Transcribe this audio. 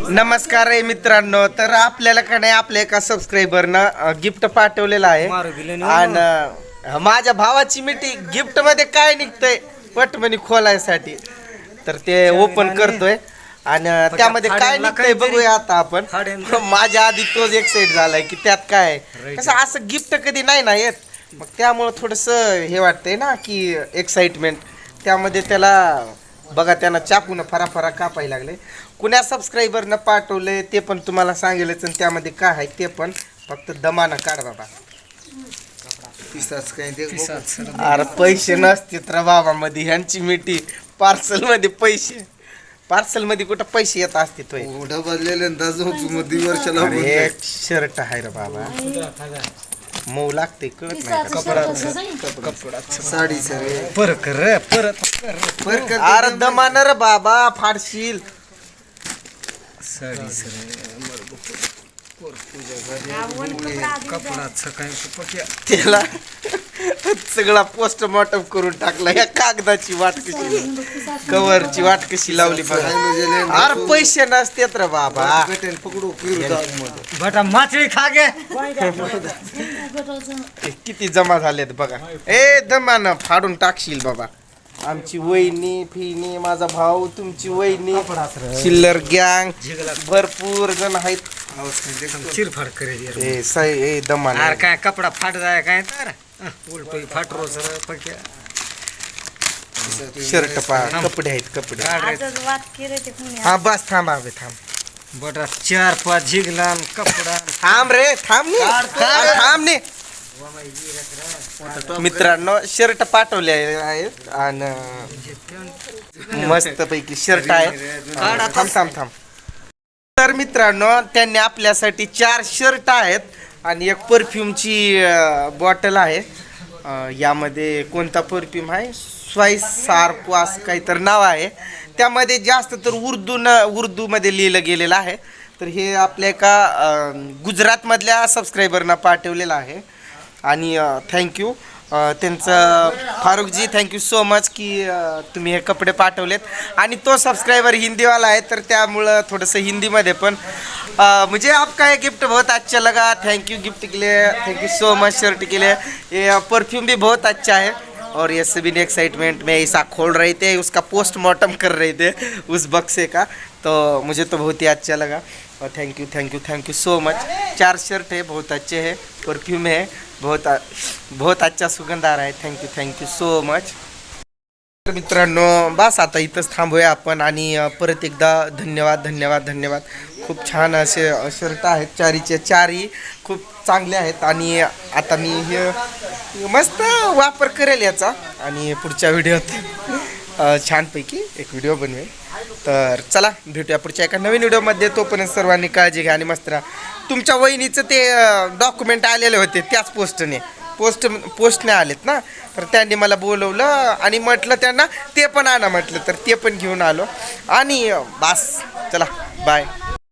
नमस्कार आहे मित्रांनो. तर आपल्याला का नाही आपल्या एका सबस्क्रायबरनं गिफ्ट पाठवलेलं आहे आणि माझ्या भावाची मिठी गिफ्ट मध्ये काय निघतंय पटमनी खोलायसाठी तर ते ओपन करतोय आणि त्यामध्ये काय निघतंय बघूया आता आपण. माझ्या आधी तोच एक्साइट झालाय की त्यात काय कसं असं गिफ्ट कधी नाही ना येत, मग त्यामुळं थोडंसं हे वाटतंय ना की एक्साइटमेंट. त्यामध्ये त्याला बघा त्यानं चाकून फराफरा कापायला लागले. कुण्या सबस्क्रायबरनं पाठवलंय ते पण तुम्हाला सांगेलच आणि त्यामध्ये काय आहे ते पण फक्त दमानं काढ बाबा. अरे पैसे नसते तर बाबा मध्ये ह्यांची मिठी पार्सल मध्ये पैसे, पार्सल मध्ये कुठं पैसे येत असते तो शर्ट आहे रे बाबा, मऊ लागते कळत नाही कपडा साडी परत अरे दमान रे बाबा फाडशील साडी त्याला सगळा पोस्टमॉर्टम करून टाकला या कागदाची वाट कशी कवरची वाट कशी लावली बघा. अरे पैसे नसतेत रे बाबा. माछली खा गे किती जमा झालेत बघा. ए दमान फाडून टाकशील बाबा. आमची वहिनी फिनी माझा भाऊ तुमची वहिनी चिल्लर गँग भरपूर जण आहेत. चिरफाड करेल ए दमान अरे काय कपडा फाट जाय काय तर उलटो फाट रोज शर्ट पा कपडे आहेत कपडे. हा बस थांब आवे थांब बटा 4-5 झिगला कपडा थांब रे थांब ने मित्रांनो शर्ट पाठवले आहेत आणि मस्त पैकी शर्ट आहेत. थांब तर मित्रांनो त्यांनी आपल्यासाठी 4 शर्ट आहेत आणि एक परफ्यूमची बॉटल आहे. यामध्ये कोणता परफ्यूम आहे स्वाइस सार्को असं काहीतरी नाव आहे. त्यामध्ये जास्त तर उर्दूमध्ये लिहिलं गेलेलं आहे. तर हे आपल्या एका गुजरातमधल्या सबस्क्रायबरना पाठवलेलं आहे आणि थँक्यू त्यांचं फारुखजी थँक्यू सो मच की तुम्ही हे कपडे पाठवलेत. आणि तो सबस्क्रायबर हिंदीवाला आहे तर त्यामुळं थोडंसं हिंदीमध्ये पण मुझे आपका ये गिफ्ट बहुत अच्छा लगा, थैंक यू गिफ्ट के लिए, thank you so much shirt के लिए. ये परफ्यूम भी बहुत अच्छा है और ये सभी ने एक्साइटमेंट में ऐसा खोल रहे थे, उसका पोस्टमार्टम कर रहे थे उस बक्से का. तो मुझे तो बहुत ही अच्छा लगा और thank you so much. 4 shirt है बहुत अच्छे है, परफ्यूम है बहुत अच्छा सुगंध आ रहा है. Thank you so much. तर मित्रांनो बस आता इथंच थांबूया आपण आणि परत एकदा धन्यवाद. खूप छान असे शर्ट आहेत. 4चे 4ही खूप चांगले आहेत आणि आता मी हे मस्त वापर करेल याचा आणि पुढच्या व्हिडिओत छानपैकी एक व्हिडिओ बनवेल. तर चला भेटूया पुढच्या एका नवीन व्हिडिओमध्ये. तोपर्यंत सर्वांनी काळजी घ्या आणि मस्त राहा. तुमच्या वहिनीचं ते डॉक्युमेंट आलेले होते त्याच पोस्टने आलेत ना, तर त्यांनी मला बोलवलं आणि म्हटलं त्यांना ते पण आणा म्हटलं तर ते पण घेऊन आलो आणि बस चला बाय.